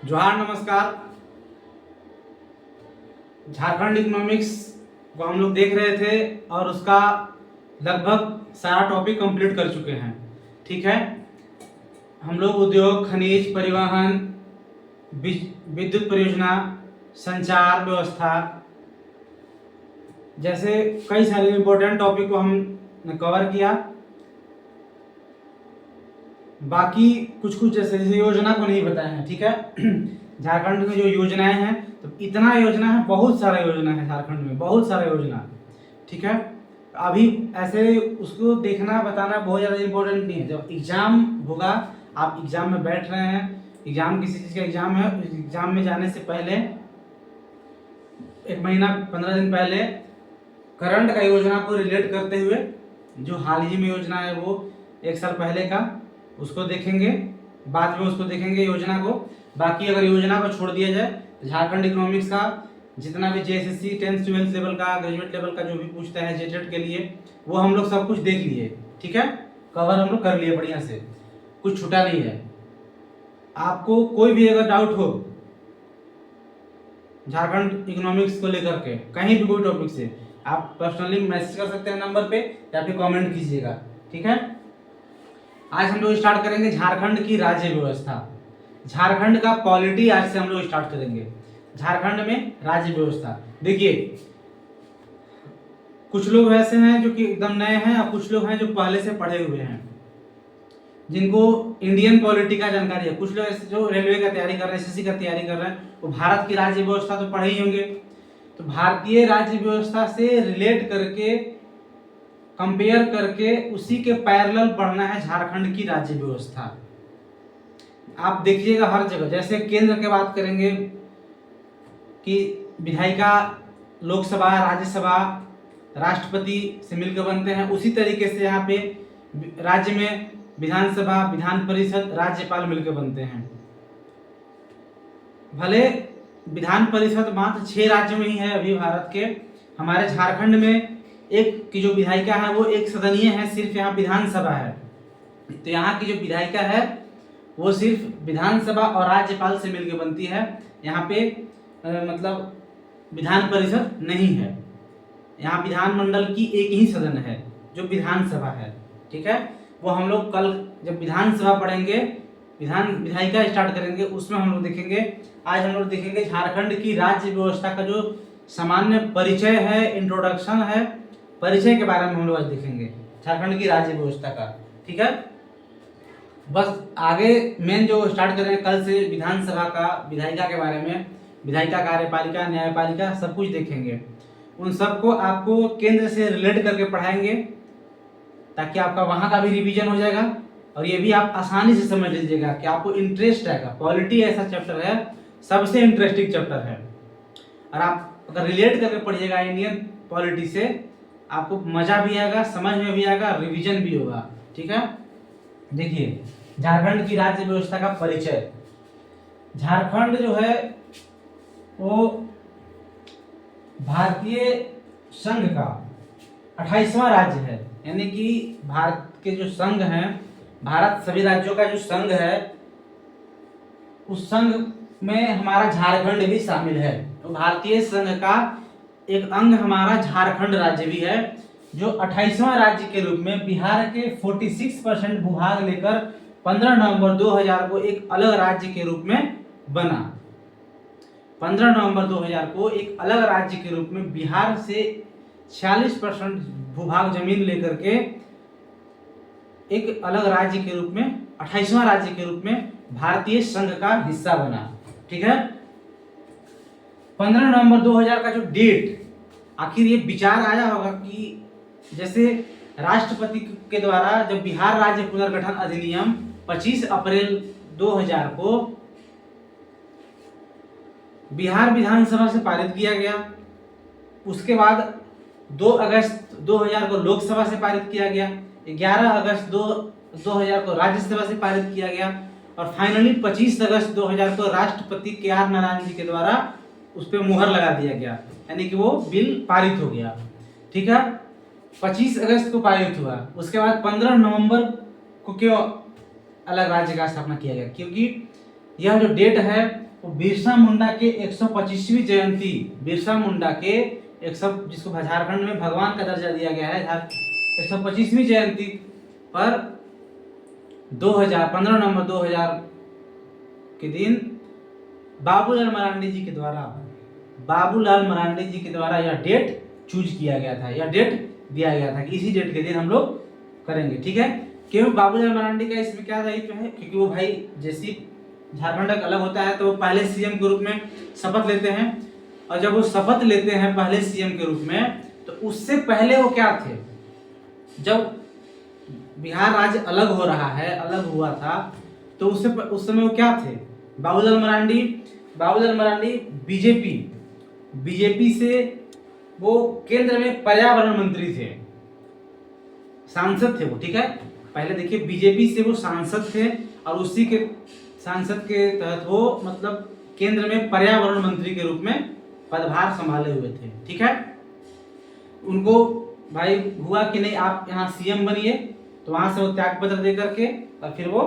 जोहार नमस्कार। झारखंड इकोनॉमिक्स को हम लोग देख रहे थे और उसका लगभग सारा टॉपिक कंप्लीट कर चुके हैं। ठीक है, हम लोग उद्योग, खनिज, परिवहन, विद्युत परियोजना, संचार व्यवस्था जैसे कई सारे इम्पोर्टेंट टॉपिक को हमने कवर किया। बाकी कुछ कुछ जैसे योजना को नहीं बताए हैं। ठीक है झारखंड में जो योजनाएं हैं, तो इतना योजना है, बहुत सारा योजना है झारखंड में, बहुत सारा योजना। ठीक है, अभी ऐसे उसको देखना बताना बहुत ज़्यादा इम्पोर्टेंट नहीं है। जब एग्ज़ाम होगा, आप एग्ज़ाम में बैठ रहे हैं, एग्ज़ाम किसी चीज़ का एग्ज़ाम है, उस एग्ज़ाम में जाने से पहले 1 महीना 15 दिन पहले करंट का योजना को रिलेट करते हुए जो हाल ही में योजना है वो 1 साल पहले का, उसको देखेंगे, बाद में उसको देखेंगे योजना को। बाकी अगर योजना को छोड़ दिया जाए तो झारखंड इकोनॉमिक्स का जितना भी जेएसएससी 10th 12th लेवल का, ग्रेजुएट लेवल का जो भी पूछता है जेटेट के लिए, वो हम लोग सब कुछ देख लिए। ठीक है, कवर हम लोग कर लिए बढ़िया से, कुछ छूटा नहीं है। आपको कोई भी अगर डाउट हो झारखंड इकोनॉमिक्स को लेकर के, कहीं भी कोई टॉपिक से, आप पर्सनली मैसेज कर सकते हैं नंबर पे या फिर कमेंट कीजिएगा। ठीक है, आज हम लोग स्टार्ट करेंगे झारखंड की राज्य व्यवस्था। झारखंड का पॉलिटी आज से हम लोग स्टार्ट करेंगे। झारखंड में राज्य व्यवस्था देखिए, कुछ लोग ऐसे हैं जो कि एकदम नए हैं और कुछ लोग हैं जो पहले से पढ़े हुए हैं, जिनको इंडियन पॉलिटी का जानकारी है। कुछ लोग ऐसे जो रेलवे का तैयारी कर रहे हैं, एसएससी का तैयारी कर रहे हैं, वो भारत की राज्य व्यवस्था तो पढ़े ही होंगे। तो भारतीय राज्य व्यवस्था से रिलेट करके, कंपेयर करके, उसी के पैरेलल पढ़ना है झारखंड की राज्य व्यवस्था। आप देखिएगा हर जगह, जैसे केंद्र की बात करेंगे कि विधायिका लोकसभा, राज्यसभा, राष्ट्रपति से मिलकर बनते हैं, उसी तरीके से यहाँ पे राज्य में विधानसभा, विधान परिषद, राज्यपाल मिलकर बनते हैं। भले विधान परिषद मात्र 6 राज्यों में ही है अभी भारत के। हमारे झारखंड में एक की जो विधायिका है वो एक सदनीय है, सिर्फ यहाँ विधानसभा है। तो यहाँ की जो विधायिका है वो सिर्फ विधानसभा और राज्यपाल से मिलकर बनती है। यहाँ पे मतलब विधान परिषद नहीं है। यहाँ विधानमंडल की एक ही सदन है जो विधानसभा है। ठीक है, वो हम लोग कल जब विधानसभा पढ़ेंगे, विधायिका स्टार्ट करेंगे, उसमें हम लोग देखेंगे। आज हम लोग देखेंगे झारखंड की राज्य व्यवस्था का जो सामान्य परिचय है, इंट्रोडक्शन है, परिचय के बारे में हम लोग आज देखेंगे झारखंड की राज्य व्यवस्था का। ठीक है, बस आगे मेन जो स्टार्ट करेंगे कल से विधानसभा का, विधायिका के बारे में, विधायिका, कार्यपालिका, न्यायपालिका सब कुछ देखेंगे। उन सबको आपको केंद्र से रिलेट करके पढ़ाएंगे ताकि आपका वहाँ का भी रिवीजन हो जाएगा और ये भी आप आसानी से समझ लीजिएगा कि आपको इंटरेस्ट आएगा। पॉलिटी ऐसा चैप्टर है, सबसे इंटरेस्टिंग चैप्टर है, और आप अगर रिलेट करके पढ़िएगा इंडियन पॉलिटी से, आपको मजा भी आएगा, समझ में भी आएगा, रिवीजन भी होगा। ठीक है, देखिए झारखंड की राज्य व्यवस्था का परिचय। झारखंड जो है वो भारतीय संघ का 28वां राज्य है। यानी कि भारत के जो संघ हैं, भारत सभी राज्यों का जो संघ है, उस संघ में हमारा झारखंड भी शामिल है। तो भारतीय संघ का एक अंग हमारा झारखंड राज्य भी है, जो 28वां राज्य के रूप में बिहार के 46% भूभाग लेकर 15 नवंबर 2000 को एक अलग राज्य के रूप में बना। 15 नवंबर 2000 को एक अलग राज्य के रूप में बिहार से 46% भूभाग जमीन लेकर के एक अलग राज्य के रूप में, 28वां राज्य के रूप में भारतीय संघ का हिस्सा बना। ठीक है, 15 नवंबर 2000 का जो डेट, आखिर ये विचार आया होगा कि जैसे राष्ट्रपति के द्वारा जब बिहार राज्य पुनर्गठन अधिनियम 25 अप्रैल 2000 को बिहार विधानसभा से पारित किया गया, उसके बाद 2 अगस्त 2000 को लोकसभा से पारित किया गया, 11 अगस्त 2000 को राज्यसभा से पारित किया गया, और फाइनली 25 अगस्त 2000 को राष्ट्रपति KR नारायण जी के द्वारा उस पर मुहर लगा दिया गया, यानी कि वो बिल पारित हो गया। ठीक है, 25 अगस्त को पारित हुआ। उसके बाद 15 नवंबर को क्यों अलग राज्य का स्थापना किया गया? क्योंकि यह जो डेट है वो बिरसा मुंडा के 125वीं जयंती, बिरसा मुंडा के 100, जिसको झारखंड में भगवान का दर्जा दिया गया है, 125वीं जयंती पर 15 नवंबर 2000 के दिन बाबूलाल मरांडी जी के द्वारा यह डेट चूज किया गया था, यह डेट दिया गया था कि इसी डेट के दिन हम लोग करेंगे। ठीक है, क्यों बाबूलाल मरांडी का इसमें क्या दायित्व है, क्योंकि वो भाई जैसी झारखंड अलग होता है तो वो पहले सीएम के रूप में शपथ लेते हैं, और जब वो शपथ लेते हैं पहले सीएम के रूप में, तो उससे पहले वो क्या थे, जब बिहार राज्य अलग हो रहा है, अलग हुआ था, तो उस समय वो क्या थे, बाबूलाल मरांडी बीजेपी से वो केंद्र में पर्यावरण मंत्री थे, सांसद थे वो। ठीक है, पहले देखिए बीजेपी से वो सांसद थे, और उसी के सांसद के तहत वो मतलब केंद्र में पर्यावरण मंत्री के रूप में पदभार संभाले हुए थे। ठीक है, उनको भाई हुआ कि नहीं आप यहाँ सीएम बनिए, तो वहां से वो त्याग पत्र दे करके और फिर वो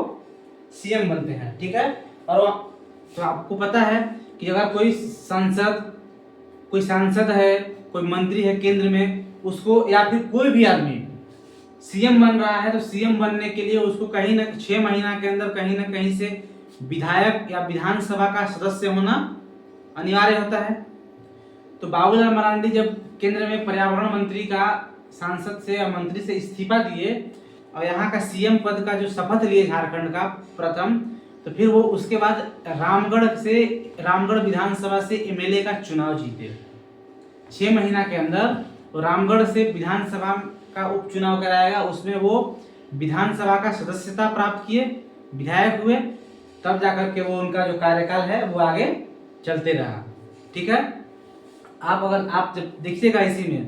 सीएम बनते हैं। ठीक है, और तो आपको पता है कि अगर कोई सांसद है, कोई मंत्री है केंद्र में, उसको या फिर कोई भी आदमी सीएम बन रहा है, तो सीएम बनने के लिए उसको कहीं ना 6 महीना के अंदर कहीं ना कहीं से विधायक या विधानसभा का सदस्य होना अनिवार्य होता है। तो बाबूलाल मरांडी जब केंद्र में पर्यावरण मंत्री का सांसद से या मंत्री से इस्तीफा दिए और यहाँ का सीएम पद का जो शपथ लिए झारखंड का प्रथम, तो फिर वो उसके बाद रामगढ़ विधानसभा से एमएलए का चुनाव जीते। 6 महीना के अंदर वो रामगढ़ से विधानसभा का उपचुनाव कराया, उसमें वो विधानसभा का सदस्यता प्राप्त किए, विधायक हुए, तब जाकर के वो उनका जो कार्यकाल है वो आगे चलते रहा। ठीक है, आप जब देखिएगा इसी में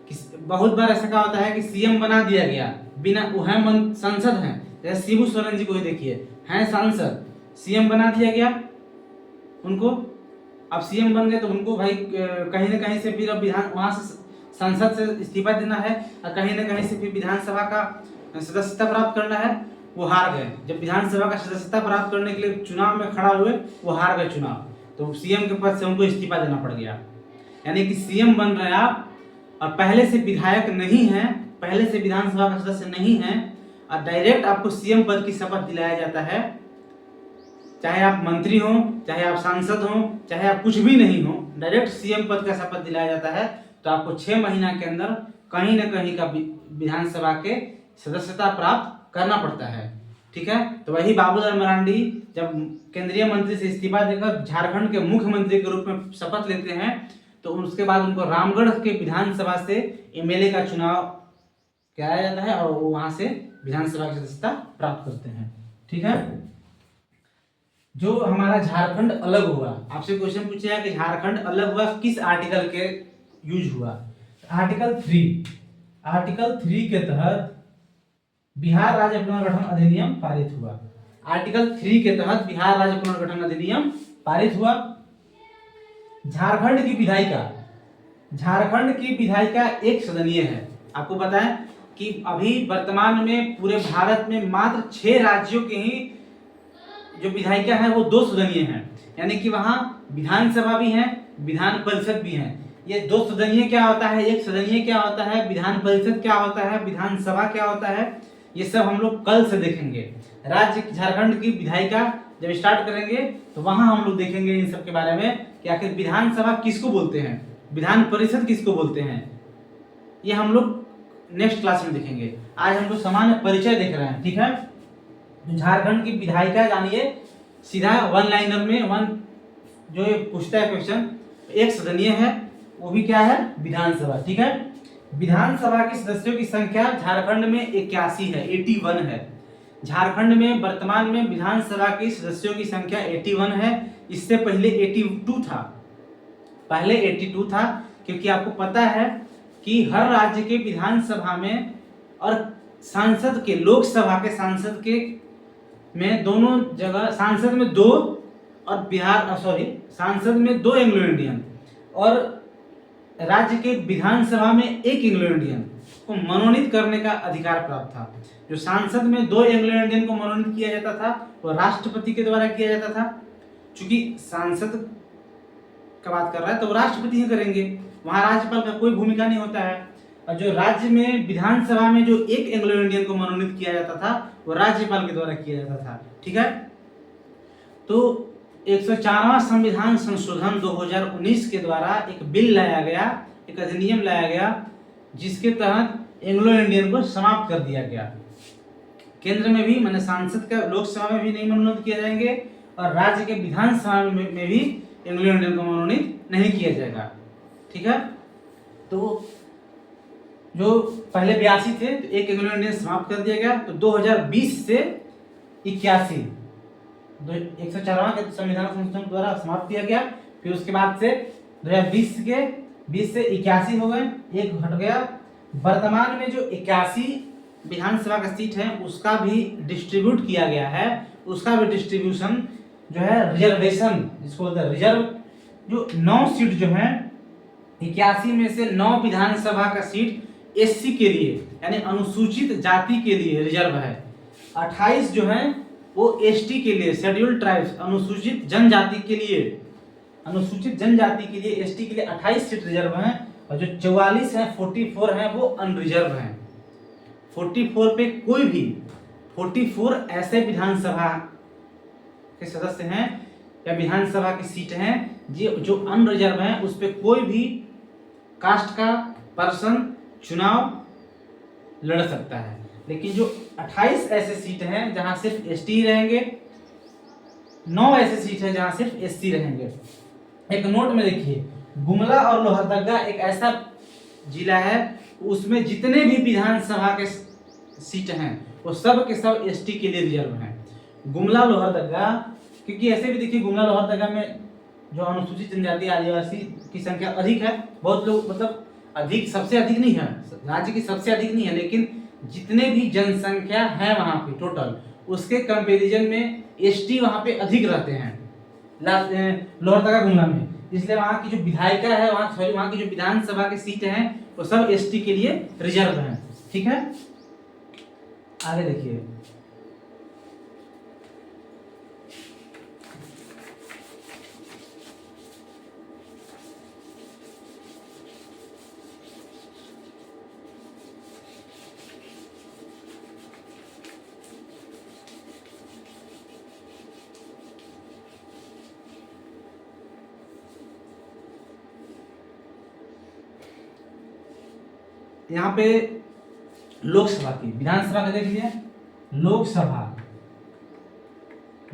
कि बहुत बार ऐसा क्या होता है कि सीएम बना दिया गया बिना, वो हैं सांसद हैं, जैसे शिबू सोरेन जी को ही देखिए, हैं सांसद, सीएम बना दिया गया उनको, अब सीएम बन गए तो उनको भाई कहीं ना कहीं से फिर अब वहां से संसद से इस्तीफा देना है, और कहीं ना कहीं से फिर विधानसभा का सदस्यता प्राप्त करना है, वो हार गए। जब विधानसभा का सदस्यता प्राप्त करने के लिए चुनाव में खड़ा हुए, वो हार गए चुनाव, तो सीएम के पद से उनको इस्तीफा देना पड़ गया। यानी कि सीएम बन रहे आप और पहले से विधायक नहीं है, पहले से विधानसभा का सदस्य नहीं है, और डायरेक्ट आपको सीएम पद की शपथ दिलाया जाता है, चाहे आप मंत्री हो, चाहे आप सांसद हो, चाहे आप कुछ भी नहीं हो, डायरेक्ट सीएम पद का शपथ दिलाया जाता है, तो आपको 6 महीना के अंदर कहीं ना कहीं का विधानसभा के सदस्यता प्राप्त करना पड़ता है। ठीक है, तो वही बाबूलाल मरांडी जब केंद्रीय मंत्री से इस्तीफा देकर झारखंड के मुख्यमंत्री के रूप में शपथ लेते हैं, तो उसके बाद उनको रामगढ़ के विधानसभा से एमएलए का चुनाव कराया जाता है, और वो वहां से विधानसभा की सदस्यता प्राप्त करते हैं। ठीक है, जो हमारा झारखंड अलग हुआ, आपसे क्वेश्चन पूछा है कि झारखंड अलग हुआ किस आर्टिकल के यूज हुआ। आर्टिकल 3 के तहत बिहार राज्य पुनर्गठन अधिनियम पारित हुआ। आर्टिकल 3 के तहत बिहार राज्य पुनर्गठन अधिनियम पारित हुआ। झारखंड की विधायिका एक सदनीय है। आपको पता है कि अभी वर्तमान में पूरे भारत में मात्र 6 राज्यों के ही जो विधायिका है वो 2 सदनीय हैं, यानी कि वहाँ विधानसभा भी है, विधान परिषद भी है। ये 2 सदनीय क्या होता है, एक सदनीय क्या होता है, विधान परिषद क्या होता है, विधानसभा क्या होता है, ये सब हम लोग कल से देखेंगे। राज्य झारखंड की विधायिका जब स्टार्ट करेंगे तो वहां हम लोग देखेंगे इन सब के बारे में कि आखिर विधानसभा किसको बोलते हैं, विधान परिषद किसको बोलते हैं, ये हम लोग नेक्स्ट क्लास में देखेंगे। आज हम लोग सामान्य परिचय देख रहे हैं। ठीक है, झारखंड की विधायिका जानिए सीधा 1 लाइनर में जो ये पूछता है क्वेश्चन, एक सदनीय है, वो भी क्या है, विधानसभा। ठीक है, विधानसभा के सदस्यों की संख्या झारखंड में 81 है, 81 है। झारखंड में वर्तमान में विधानसभा की सदस्यों की संख्या 81 है। इससे पहले 82 था, पहले 82 था, क्योंकि आपको पता है कि हर राज्य के विधानसभा में और सांसद के, लोकसभा के सांसद के में दोनों जगह, सांसद में 2 और सांसद में 2 एंग्लो इंडियन और राज्य के विधानसभा में 1 एंग्लो इंडियन को मनोनीत करने का अधिकार प्राप्त था। जो सांसद में 2 एंग्लो इंडियन को मनोनीत किया जाता था वो राष्ट्रपति के द्वारा किया जाता था, चूंकि सांसद का बात कर रहा है तो राष्ट्रपति ही करेंगे, वहां राज्यपाल का कोई भूमिका नहीं होता है। और जो राज्य में विधानसभा में जो एक एंग्लो इंडियन को मनोनीत किया जाता था वो राज्यपाल के द्वारा किया जाता था। ठीक है, तो 104वां संविधान संशोधन 2019 के द्वारा एक बिल लाया गया, एक अधिनियम लाया गया, जिसके तहत एंग्लो इंडियन को समाप्त कर दिया गया। केंद्र में भी माने सांसद का लोकसभा में भी नहीं मनोनीत किए जाएंगे और राज्य के विधानसभा में भी एंग्लो इंडियन को मनोनीत नहीं किया जाएगा। ठीक है, तो जो पहले 82 थे तो एक एंग्लो इंडियन समाप्त कर दिया गया, तो 2020 से 81 104वां के संविधान संशोधन द्वारा समाप्त किया गया। फिर उसके बाद से 2020 से 81 हो गए, एक घट गया। वर्तमान में जो 81 विधानसभा का सीट है उसका भी डिस्ट्रीब्यूट किया गया है, उसका भी डिस्ट्रीब्यूशन जो है रिजर्वेशन जिसको बोलते हैं रिजर्व, जो 9 सीट जो है 81 में से 9 विधानसभा का सीट एससी के लिए यानी अनुसूचित जाति के लिए रिजर्व है, 28 जो है वो एसटी के लिए शेड्यूल्ड ट्राइब्स अनुसूचित जनजाति के लिए, अनुसूचित जनजाति के लिए एसटी के लिए 28 सीट रिजर्व हैं, और जो 44 है 44 है वो अनरिजर्व हैं। 44 पे कोई भी 44 ऐसे विधानसभा के सदस्य हैं या विधानसभा की सीट हैं जो अनरिजर्व हैं, उस पे कोई भी कास्ट का पर्सन चुनाव लड़ सकता है। लेकिन जो 28 ऐसे सीट हैं जहां सिर्फ एसटी रहेंगे, 9 ऐसे सीट हैं जहां सिर्फ एससी रहेंगे। एक नोट में देखिए, गुमला और लोहरदगा एक ऐसा जिला है उसमें जितने भी विधानसभा के सीट हैं वो सब के सब एसटी के लिए रिजर्व हैं। गुमला लोहरदगा, क्योंकि ऐसे भी देखिए गुमला लोहरदगा में जो अनुसूचित जनजाति आदिवासी की संख्या अधिक है, बहुत लोग मतलब अधिक, सबसे अधिक नहीं है, राज्य की सबसे अधिक नहीं है, लेकिन जितने भी जनसंख्या है वहां पे टोटल उसके कंपैरिजन में एसटी वहां पे अधिक रहते हैं लोहरदगा गुमला में, इसलिए वहां की जो विधायिका है वहां की जो विधानसभा की सीट हैं वो सब एसटी के लिए रिजर्व हैं। ठीक है, आगे देखिए, यहाँ पे लोकसभा की, विधानसभा का देख लिया,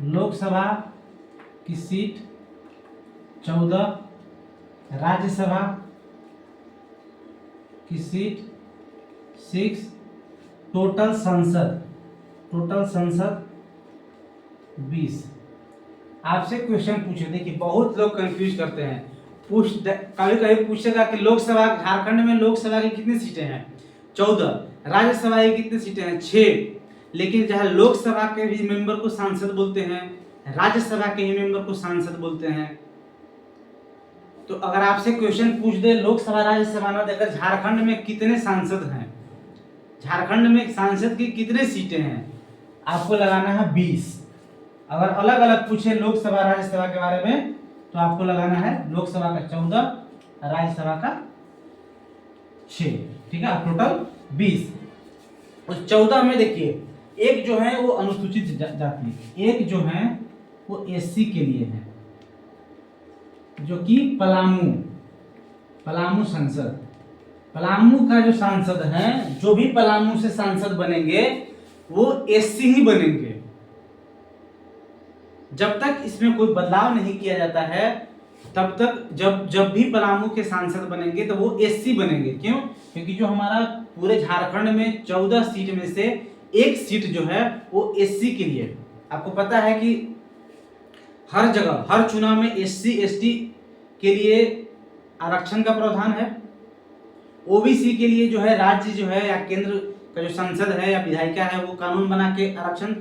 लोकसभा की सीट 14, राज्यसभा की सीट 6, टोटल संसद 20। आपसे क्वेश्चन पूछे, देखिए बहुत लोग कंफ्यूज करते हैं, कभी कभी पूछेगा कि लोकसभा झारखंड में लोकसभा की कितनी सीटें हैं 14, राज्यसभा की कितनी सीटें हैं 6, लेकिन जहाँ लोकसभा के भी मेंबर को सांसद बोलते हैं, राज्यसभा के ही मेंबर को सांसद बोलते हैं। तो अगर आपसे क्वेश्चन पूछ दे लोकसभा राज्यसभा ना देकर झारखंड में कितने सांसद हैं, झारखंड में सांसद की कितने सीटें हैं, आपको लगाना है 20। अगर अलग अलग पूछे लोकसभा राज्यसभा के बारे में तो आपको लगाना है लोकसभा का 14, राज्यसभा का 6। ठीक है, टोटल 20। उस 14 में देखिए एक जो है वो अनुसूचित जाति, एक जो है वो एससी के लिए है, जो कि पलामू सांसद, पलामू का जो सांसद है, जो भी पलामू से सांसद बनेंगे वो एससी ही बनेंगे। जब तक इसमें कोई बदलाव नहीं किया जाता है तब तक जब भी पलामू के सांसद बनेंगे तो वो एससी बनेंगे। क्यों? क्योंकि जो हमारा पूरे झारखंड में 14 सीट में से एक सीट जो है वो एससी के लिए। आपको पता है कि हर जगह हर चुनाव में एससी एसटी के लिए आरक्षण का प्रावधान है, ओबीसी के लिए जो है राज्य जो है या केंद्र का जो संसद है या विधायिका है वो कानून बना के आरक्षण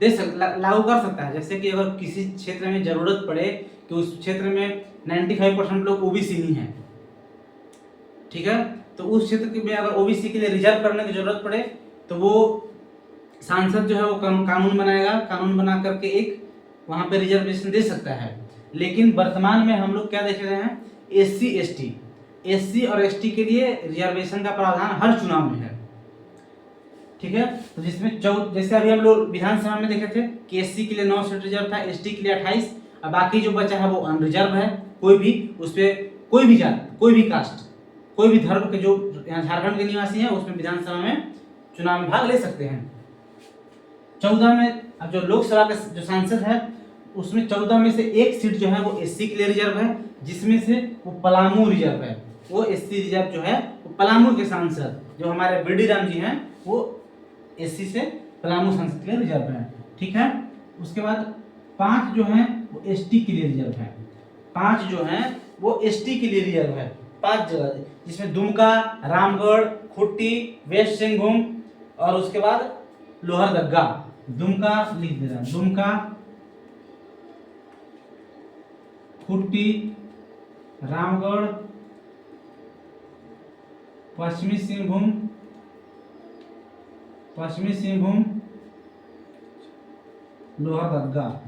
लागू कर सकता है। जैसे कि अगर किसी क्षेत्र में जरूरत पड़े कि उस क्षेत्र में 95% लोग ओबीसी ही हैं, ठीक है, तो उस क्षेत्र में अगर ओबीसी के लिए रिजर्व करने की जरूरत पड़े तो वो सांसद जो है वो कानून बनाएगा, कानून बना करके एक वहाँ पे रिजर्वेशन दे सकता है। लेकिन वर्तमान में हम लोग क्या देख रहे हैं, एससी और एसटी के लिए रिजर्वेशन का प्रावधान हर चुनाव में है। ठीक है, तो जिसमें जैसे अभी हम लोग विधानसभा में देखे थे कि एससी के लिए 9 सीट रिजर्व था, एसटी के लिए 28, और बाकी जो बचा है वो अनरिजर्व है। कोई भी उस पर कोई भी जात, कोई भी कास्ट, कोई भी धर्म के जो यहाँ झारखंड के निवासी हैं उसमें विधानसभा में चुनाव में भाग ले सकते हैं। 14 में अब जो लोकसभा के जो सांसद है उसमें 14 में से एक सीट जो है वो एससी के लिए रिजर्व है, जिसमें से वो पलामू रिजर्व है। वो एससी रिजर्व जो है वो पलामू के सांसद जो हमारे बीडी राम जी हैं वो एससी से पलामू सांसद के लिए रिजर्व है। ठीक है, उसके बाद 5 जो हैं वो एसटी के लिए रिजर्व है। 5 जो हैं वो एसटी के लिए रिजर्व है, 5 जगह, जिसमें दुमका, रामगढ़, खुट्टी, वेस्ट सिंहभूम और उसके बाद लोहरदगा। दुमका लिख दे रहा, दुमका, खुट्टी, रामगढ़, पश्चिमी सिंहभूम, लोहरदगा,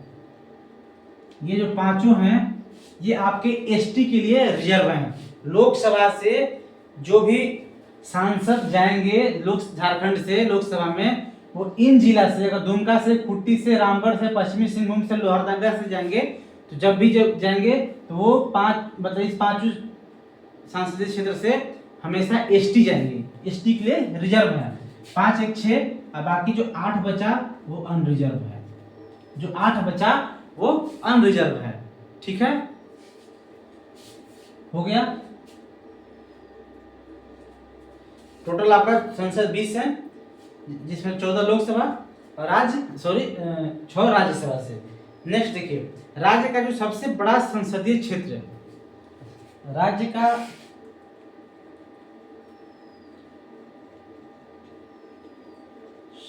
ये जो 5 हैं ये आपके एसटी के लिए रिजर्व हैं। लोकसभा से जो भी सांसद जाएंगे झारखंड से लोकसभा में, वो इन जिला से, अगर दुमका से, खुट्टी से, रामगढ़ से, पश्चिमी सिंहभूम से, लोहरदगा से जाएंगे, तो जब भी जाएंगे तो वो 5 संसदीय क्षेत्र से हमेशा एसटी जाएंगे, एसटी के लिए रिजर्व है। 5 1 6 और बाकी जो 8 बचा वो अनरिजर्व है, जो 8 बचा वो अनरिजर्व है। ठीक है, हो गया। टोटल आपका संसद 20 है, जिसमें 14 लोकसभा और 6 राज्यसभा से। नेक्स्ट देखिए, राज्य का जो सबसे बड़ा संसदीय क्षेत्र, राज्य का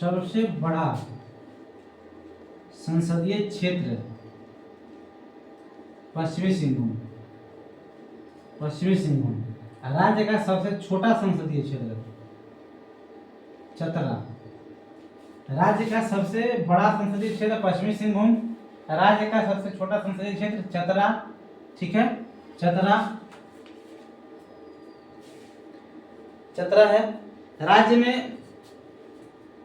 सबसे बड़ा संसदीय क्षेत्र पश्चिमी सिंहभूम। राज्य का सबसे छोटा संसदीय क्षेत्र चतरा। राज्य का सबसे बड़ा संसदीय क्षेत्र पश्चिमी सिंहभूम, राज्य का सबसे छोटा संसदीय क्षेत्र चतरा। ठीक है, चतरा है। राज्य में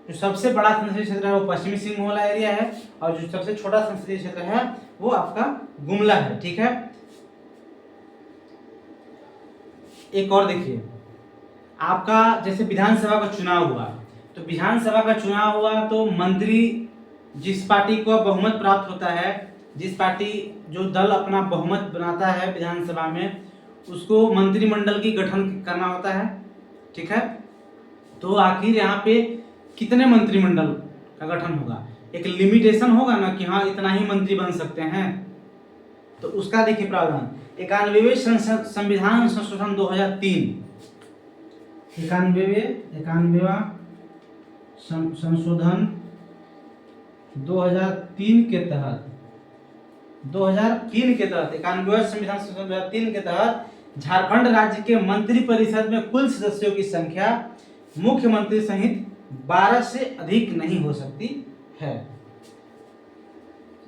जो सबसे बड़ा संसदीय क्षेत्र है वो पश्चिमी सिंहभूम वाला एरिया है, और जो सबसे छोटा संसदीय क्षेत्र है वो आपका गुमला है। ठीक है, एक और देखिए, आपका जैसे विधानसभा का चुनाव हुआ, तो विधानसभा का चुनाव हुआ तो मंत्री, जिस पार्टी को बहुमत प्राप्त होता है, जिस पार्टी जो दल अपना बहुमत बनाता है विधानसभा में, उसको मंत्रिमंडल की गठन करना होता है। ठीक है, तो आखिर यहाँ पे कितने मंत्रिमंडल का गठन होगा, एक लिमिटेशन होगा ना कि हाँ इतना ही मंत्री बन सकते हैं। तो उसका देखिए प्रावधान, 91वें संविधान संशोधन 2003, 91वां संशोधन 2003 के तहत 91वें संविधान संशोधन 2003 के तहत झारखंड राज्य के मंत्री परिषद में कुल सदस्यों की संख्या मुख्यमंत्री सहित 12 से अधिक नहीं हो सकती है।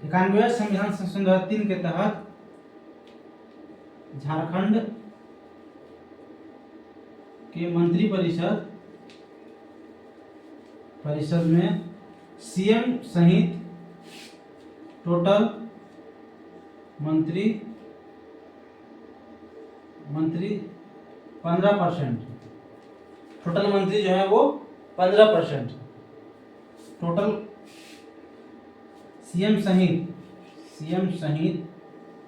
91वें संविधान संशोधन 2003 के तहत झारखंड के मंत्री परिषद में सीएम सहित टोटल मंत्री 15%, टोटल मंत्री जो है वो 15%, टोटल सीएम सहित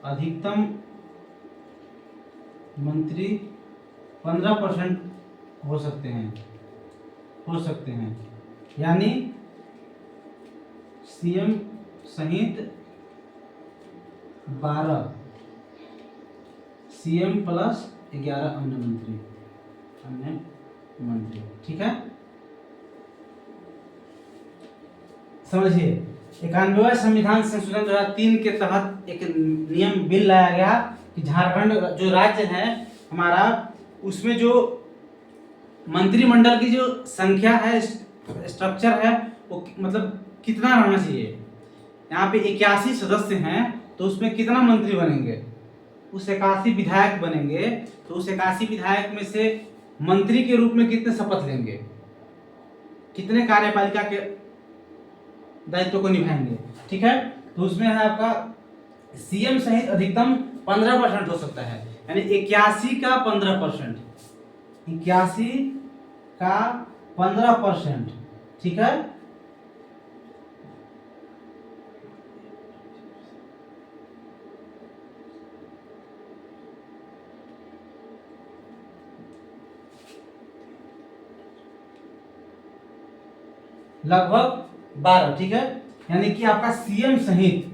अधिकतम मंत्री 15% हो सकते हैं, यानी सीएम सहित 12, सीएम प्लस 11 अन्य मंत्री। ठीक है, समझिए 91वां संविधान संशोधन 2003 के तहत एक नियम बिल लाया गया कि झारखंड जो राज्य है हमारा, उसमें जो मंत्रिमंडल की जो संख्या है, स्ट्रक्चर है, वो मतलब कितना रहना चाहिए। यहाँ पे 81 सदस्य हैं, तो उसमें कितना मंत्री बनेंगे? उस 81 विधायक बनेंगे, तो उस 81 विधायक में से मंत्री के रूप में कितने शपथ लेंगे, कितने कार्यपालिका के दायित्व को निभाएंगे? ठीक है, तो उसमें है आपका सीएम सहित अधिकतम 15% हो सकता है, यानी 81 का 15%, 81 का 15%। ठीक है, लगभग 12। ठीक है, यानी कि आपका सीएम सहित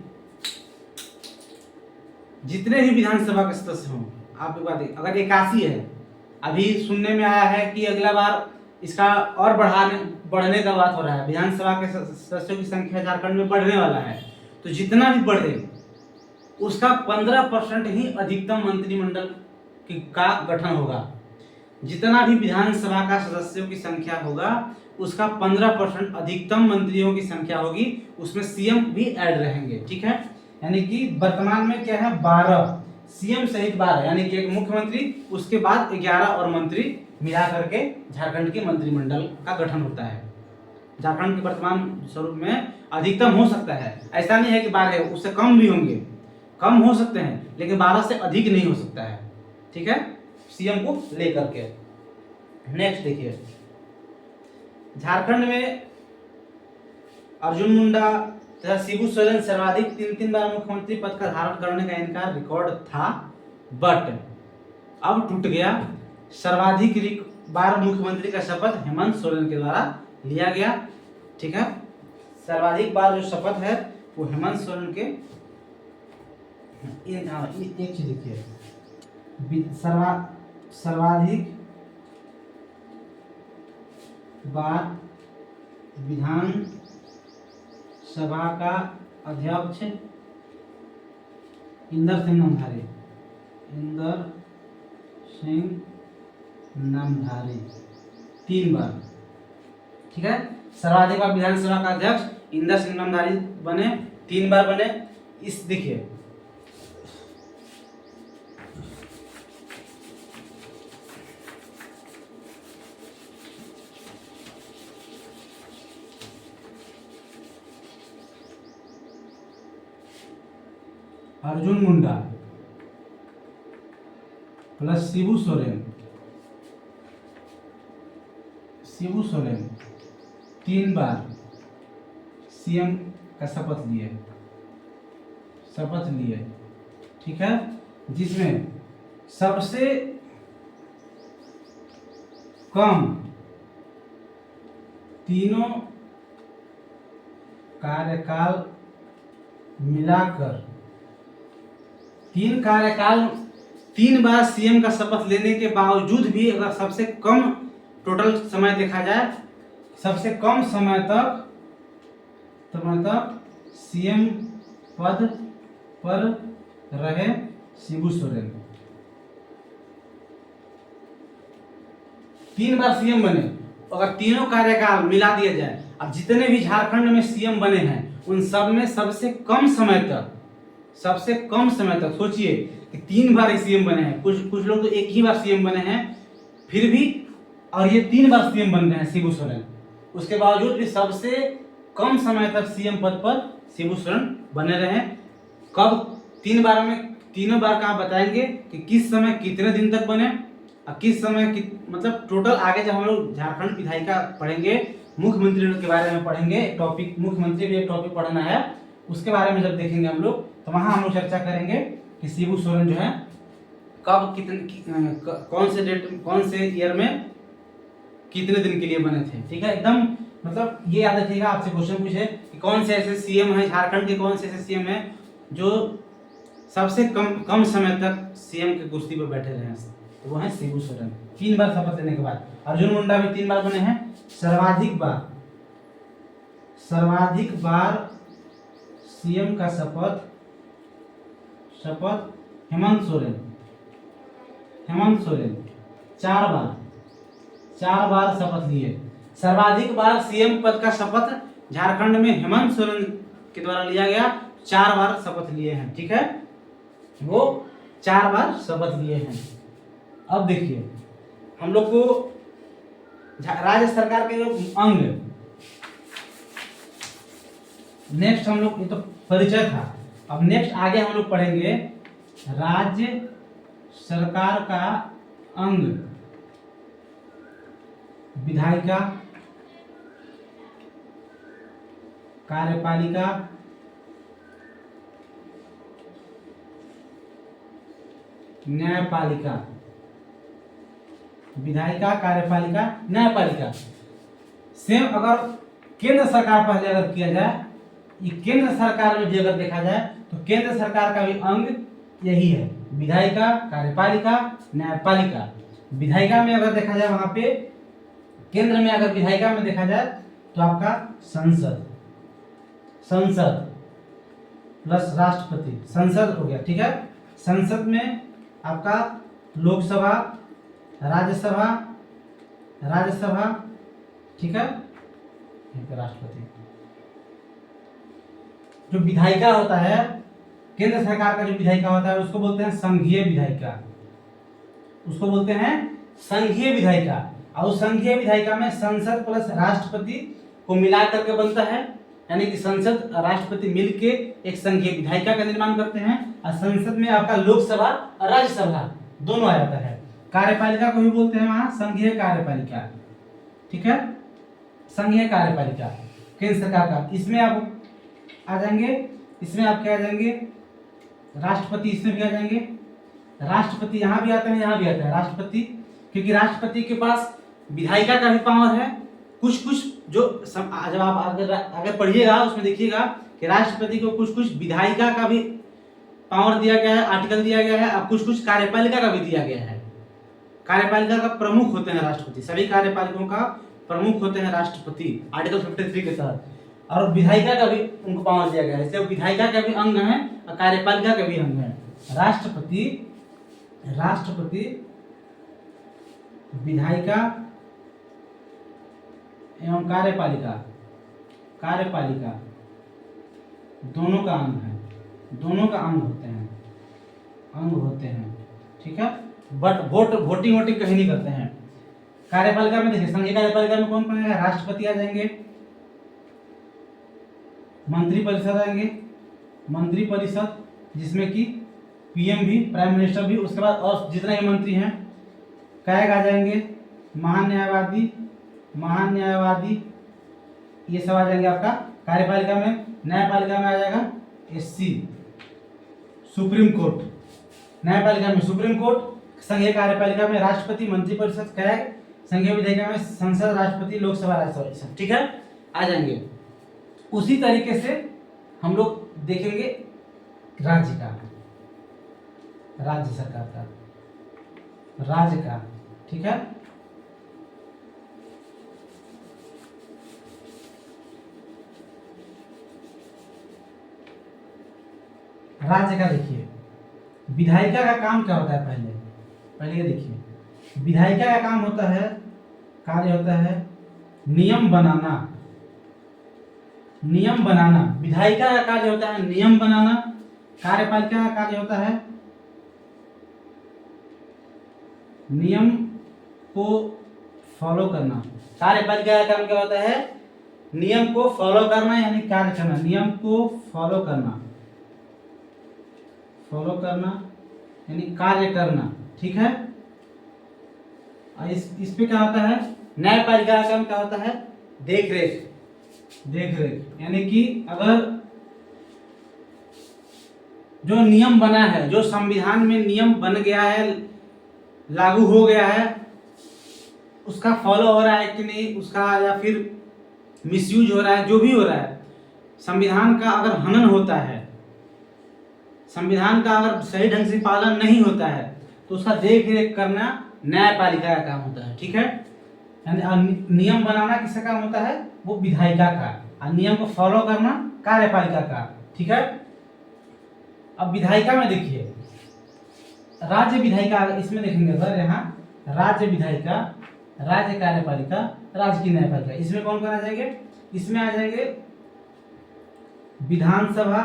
जितने भी विधानसभा के सदस्य हों, आप एक बात देखिए, अगर 81 है, अभी सुनने में आया है कि अगला बार इसका और बढ़ने का बात हो रहा है, विधानसभा के सदस्यों की संख्या झारखंड में बढ़ने वाला है, तो जितना भी बढ़े उसका 15% ही अधिकतम मंत्रिमंडल का गठन होगा। जितना भी विधानसभा का सदस्यों की संख्या होगा उसका 15% अधिकतम मंत्रियों की संख्या होगी, उसमें सीएम भी ऐड रहेंगे। ठीक है, यानी कि वर्तमान में क्या है, 12 सीएम सहित 12, यानी कि एक मुख्यमंत्री, उसके बाद 11 और मंत्री मिला करके झारखंड के मंत्रिमंडल का गठन होता है। झारखंड के वर्तमान स्वरूप में अधिकतम हो सकता है, ऐसा नहीं है कि 12, उससे कम भी होंगे, कम हो सकते हैं, लेकिन 12 से अधिक नहीं हो सकता है। ठीक है, सीएम को लेकर के। नेक्स्ट देखिए, झारखंड में अर्जुन मुंडा तथा शिबू सोरेन सर्वाधिक 3 बार मुख्यमंत्री पद का धारण करने का इनका रिकॉर्ड था, बट अब टूट गया। सर्वाधिक बार मुख्यमंत्री का शपथ हेमंत सोरेन के द्वारा लिया गया। ठीक है, सर्वाधिक बार जो शपथ है वो हेमंत सोरेन के। एक चीज देखिए, सर्वाधिक बार विधान सभा का अध्यक्ष इंदर सिंह नामधारी, इंदर सिंह नामधारी 3 बार। ठीक है, सर्वाधिक बार विधानसभा का अध्यक्ष इंदर सिंह नामधारी बने, 3 बार बने। इस देखिए, अर्जुन मुंडा प्लस शिबू सोरेन, 3 बार सीएम का शपथ लिए। ठीक है, जिसमें सबसे कम तीनों कार्यकाल मिलाकर 3 बार सीएम का शपथ लेने के बावजूद भी अगर सबसे कम टोटल समय देखा जाए, सबसे कम समय तक सीएम पद पर रहे शिबू सोरेन। 3 बार सीएम बने, अगर तीनों कार्यकाल मिला दिया जाए, अब जितने भी झारखंड में सीएम बने हैं उन सब में सबसे कम समय तक सोचिए कि 3 बार सीएम बने हैं, कुछ लोग तो एक ही बार सीएम बने हैं फिर भी, और ये 3 बार सीएम बन रहे हैं शिबू सोरेन, उसके बावजूद भी सबसे कम समय तक सीएम पद पर शिबू सोरेन बने रहे। कब 3 बार में, तीनों बार का आप बताएंगे कि किस समय कितने दिन तक बने और किस समय मतलब टोटल। आगे जब हम लोग झारखंड विधायिका पढ़ेंगे, मुख्यमंत्री के बारे में पढ़ेंगे, टॉपिक मुख्यमंत्री भी एक टॉपिक पढ़ना है, उसके बारे में जब देखेंगे हम लोग, तो वहां हम लोग चर्चा करेंगे कि शिबू सोरेन जो है कब कौन से ईयर में कितने दिन के लिए बने थे। ठीक है, एकदम मतलब ये याद रखिएगा, आपसे क्वेश्चन पूछे कि कौन से ऐसे सीएम हैं झारखंड के, कौन से ऐसे सीएम हैं जो सबसे कम समय तक सीएम के कुर्सी पर बैठे रहे हैं, तो वो है शिबू सोरेन। 3 बार शपथ लेने के बाद अर्जुन मुंडा भी 3 बार बने हैं। सर्वाधिक बार सीएम का शपथ हेमंत सोरेन 4 बार शपथ लिए। सर्वाधिक बार सीएम पद का शपथ झारखंड में हेमंत सोरेन के द्वारा लिया गया, 4 बार शपथ लिए हैं, ठीक है, वो 4 बार शपथ लिए हैं। अब देखिए हम लोग को राज्य सरकार के जो अंग, नेक्स्ट हम लोग, ये तो परिचय था, अब नेक्स्ट आगे हम लोग पढ़ेंगे राज्य सरकार का अंग, विधायिका, कार्यपालिका, न्यायपालिका, विधायिका, कार्यपालिका, न्यायपालिका। सेम अगर केंद्र सरकार पहले अगर किया जाए, ये केंद्र सरकार में भी अगर देखा जाए तो केंद्र सरकार का भी अंग यही है, विधायिका, कार्यपालिका, न्यायपालिका। विधायिका में अगर देखा जाए, वहां पे केंद्र में अगर विधायिका में देखा जाए तो आपका संसद, संसद प्लस राष्ट्रपति, संसद हो गया, ठीक है। संसद में आपका लोकसभा, राज्यसभा, राज्यसभा, ठीक है, राष्ट्रपति। जो विधायिका होता है, केंद्र सरकार का जो विधायिका होता है उसको बोलते हैं संघीय विधायिका, उसको बोलते हैं संघीय विधायिका। और उस संघीय विधायिका में संसद प्लस राष्ट्रपति को मिला करके बनता है, यानी कि संसद राष्ट्रपति मिलके एक संघीय विधायिका का निर्माण करते हैं। और संसद में आपका लोकसभा और राज्यसभा दोनों आ जाता है। कार्यपालिका को भी बोलते हैं वहां संघीय कार्यपालिका, ठीक है, संघीय कार्यपालिका केंद्र सरकार का। इसमें आप आ जाएंगे, इसमें आप क्या आ जाएंगे, राष्ट्रपति इसमें भी आ जाएंगे। राष्ट्रपति यहाँ भी आता है, यहाँ भी आता है राष्ट्रपति, क्योंकि राष्ट्रपति के पास विधायिका का भी पावर है। कुछ कुछ जो जब आप अगर पढ़िएगा उसमें देखिएगा कि राष्ट्रपति को कुछ कुछ विधायिका का भी पावर दिया गया है, आर्टिकल दिया गया है, और कुछ कुछ कार्यपालिका का भी दिया गया है। कार्यपालिका का प्रमुख होते हैं राष्ट्रपति, सभी कार्यपालिकाओं का प्रमुख होते हैं राष्ट्रपति आर्टिकल 53 के तहत। और विधायिका का भी उनको पावर दिया गया है, इसलिए विधायिका का भी अंग है और कार्यपालिका का भी अंग है। राष्ट्रपति, राष्ट्रपति विधायिका एवं कार्यपालिका, कार्यपालिका दोनों का अंग है, दोनों का अंग होते हैं, अंग होते हैं, ठीक है। बट वोटिंग कहीं नहीं करते हैं। कार्यपालिका में देखिए, संघीय कार्यपालिका में कौन कौन है, राष्ट्रपति आ जाएंगे, मंत्रिपरिषद आएंगे, मंत्रिपरिषद जिसमें कि पीएम भी, प्राइम मिनिस्टर भी, उसके बाद और जितने भी मंत्री हैं, कैग आ जाएंगे, महान्यायवादी, महान्यायवादी, ये सब आ जाएंगे आपका कार्यपालिका में। न्यायपालिका में आ जाएगा एससी, सुप्रीम कोर्ट, न्यायपालिका में सुप्रीम कोर्ट, संघीय कार्यपालिका में राष्ट्रपति, मंत्रिपरिषद, कैग, संघीय विधायिका में संसद, राष्ट्रपति, लोकसभा, राज्यसभा, ठीक है, आ जाएंगे। उसी तरीके से हम लोग देखेंगे राज्य का, राज्य सरकार का, राज्य का, ठीक है। राज्य का देखिए, विधायिका का काम क्या होता है, पहले ये देखिए, विधायिका का काम होता है, कार्य होता है नियम बनाना, नियम बनाना। विधायिका का कार्य होता है नियम बनाना, कार्यपालिका का कार्य होता है नियम को फॉलो करना। कार्यपालिका का काम क्या होता है, नियम को फॉलो करना, यानी कार्य करना, नियम को फॉलो करना, फॉलो करना यानी कार्य करना, ठीक है। और इस पे क्या होता है, न्यायपालिका का काम क्या होता है, देख रेख, देख रेख, यानी कि अगर जो नियम बना है, जो संविधान में नियम बन गया है, लागू हो गया है, उसका फॉलो हो रहा है कि नहीं, उसका या फिर मिसयूज हो रहा है, जो भी हो रहा है, संविधान का अगर हनन होता है, संविधान का अगर सही ढंग से पालन नहीं होता है, तो उसका देख रेख करना न्यायपालिका का काम होता है, ठीक है। यानी नियम बनाना किसका काम होता है, वो विधायिका का, और नियम को फॉलो करना कार्यपालिका का, ठीक है। अब विधायिका में देखिए, राज्य विधायिका, इसमें देखेंगे अगर यहाँ राज्य विधायिका, राज्य कार्यपालिका, राज्य की न्यायपालिका, इसमें कौन कौन आ जाएंगे, इसमें आ जाएंगे विधानसभा,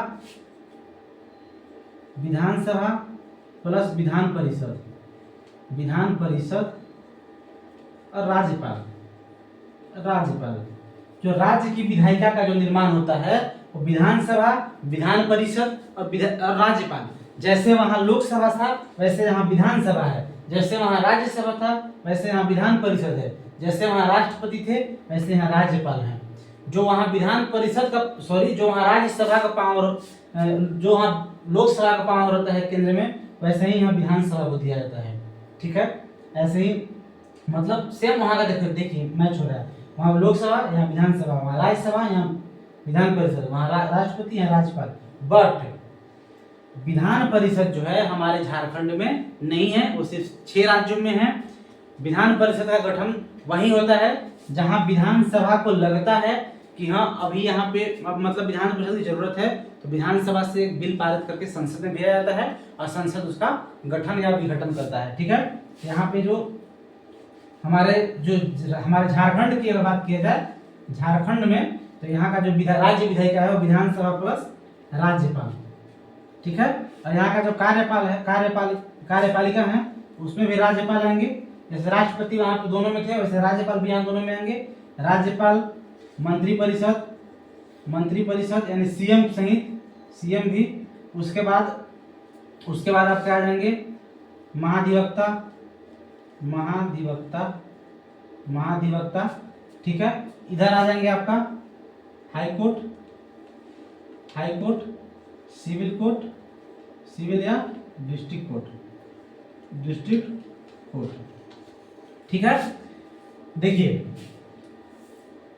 विधानसभा प्लस विधान परिषद, विधान परिषद और राज्यपाल, राज्यपाल। जो राज्य की विधायिका का जो निर्माण होता है वो विधानसभा, विधान परिषद और राज्यपाल। जैसे वहाँ लोकसभा था वैसे यहाँ विधानसभा है, जैसे वहाँ राज्यसभा था वैसे यहाँ विधान परिषद है, जैसे वहाँ राष्ट्रपति थे वैसे यहाँ राज्यपाल हैं। जो वहाँ विधान परिषद का जो वहाँ राज्यसभा का पावर, जो वहाँ लोकसभा का पावर होता है केंद्र में, वैसे ही यहाँ विधानसभा को दिया जाता है। ठीक है, ऐसे ही मतलब सेम वहाँ का देखिए मैच हो रहा है, वहाँ लोकसभा यहाँ विधानसभा, वहाँ राज्यसभा यहाँ विधान परिषद, वहाँ राष्ट्रपति यहाँ राज्यपाल। बट विधान परिषद जो है हमारे झारखंड में नहीं है, वो सिर्फ 6 राज्यों में है। विधान परिषद का गठन वहीं होता है जहाँ विधानसभा को लगता है कि हाँ अभी यहाँ पे मतलब विधान परिषद की जरूरत है, तो विधानसभा से बिल पारित करके संसद में भेजा जाता है और संसद उसका गठन या विघटन करता है। ठीक है, यहाँ पे जो हमारे झारखंड की अगर बात किया जाए, झारखंड में तो यहाँ का जो राज्य विधायिका है वो विधानसभा प्लस राज्यपाल। ठीक है, और यहाँ का जो कार्यपाल है, कार्यपालिका है, उसमें भी राज्यपाल आएंगे। जैसे राष्ट्रपति वहाँ पे दोनों में थे वैसे राज्यपाल भी यहाँ दोनों में आएंगे। राज्यपाल, मंत्रिपरिषद, मंत्रिपरिषद यानी सीएम सहित, सीएम भी। उसके बाद आपके आ जाएंगे महाधिवक्ता, महाधिवक्ता। ठीक है, इधर आ जाएंगे आपका high court, civil court, civil या डिस्ट्रिक्ट कोर्ट। ठीक है, देखिए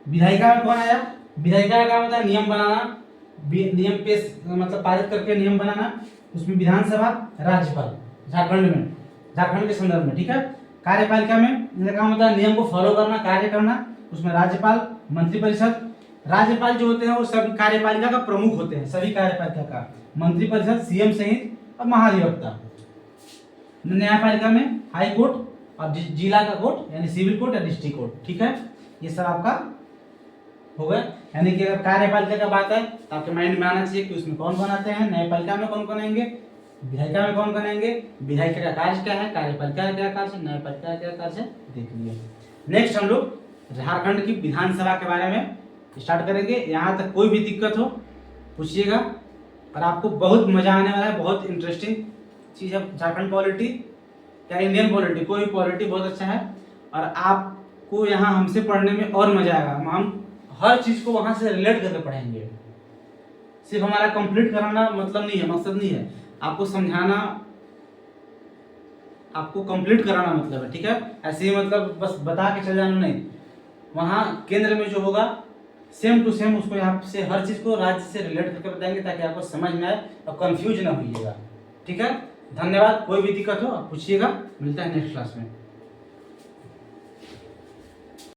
विधायिका में कौन आया? विधायिका का काम होता है नियम बनाना, नियम पेश मतलब पारित करके नियम बनाना। उसमें विधानसभा, राज्यपाल झारखंड के संदर्भ में। ठीक है, कार्यपालिका में इनका काम होता है नियम को फॉलो करना, कार्य करना। उसमें राज्यपाल, मंत्रिपरिषद। राज्यपाल जो होते हैं वो सभी कार्यपालिका का प्रमुख होते हैं, सभी कार्यपालिका का। मंत्रिपरिषद सीएम सहित और महाधिवक्ता। न्यायपालिका में हाई कोर्ट और जिला का कोर्ट यानी सिविल कोर्ट या डिस्ट्रिक्ट कोर्ट। ठीक है, ये सब आपका हो गया। यानी कि अगर कार्यपालिका का बात है तो आपके माइंड में आना चाहिए कि उसमें कौन कौन आते हैं, न्यायपालिका में कौन कौन आएंगे, विधायिका में कौन कौन आएंगे, विधायिका का कार्य क्या है, कार्यपालिका का क्या कार्य है, न्यायपालिका का क्या कार्य है, देख लिए। नेक्स्ट हम लोग झारखंड की विधानसभा के बारे में स्टार्ट करेंगे। यहाँ तक कोई भी दिक्कत हो पूछिएगा और आपको बहुत मजा आने वाला है। बहुत इंटरेस्टिंग चीज़ है झारखंड पॉलिटी, क्या इंडियन पॉलिटी, कोई पॉलिटी बहुत अच्छा है और आपको यहाँ हमसे पढ़ने में और मजा आएगा। हम हर चीज़ को वहाँ से रिलेट करके पढ़ेंगे। सिर्फ हमारा कंप्लीट कराना मतलब नहीं है, मकसद नहीं है, आपको समझाना, आपको कंप्लीट कराना मतलब है। ठीक है, ऐसे ही मतलब बस बता के चल जाना नहीं। वहाँ केंद्र में जो होगा सेम टू सेम उसको यहाँ से हर चीज़ को राज्य से रिलेट करके बताएंगे ताकि आपको समझ में आए और कंफ्यूज ना होइएगा। ठीक है, धन्यवाद। कोई भी दिक्कत हो आप पूछिएगा। मिलता है नेक्स्ट क्लास में।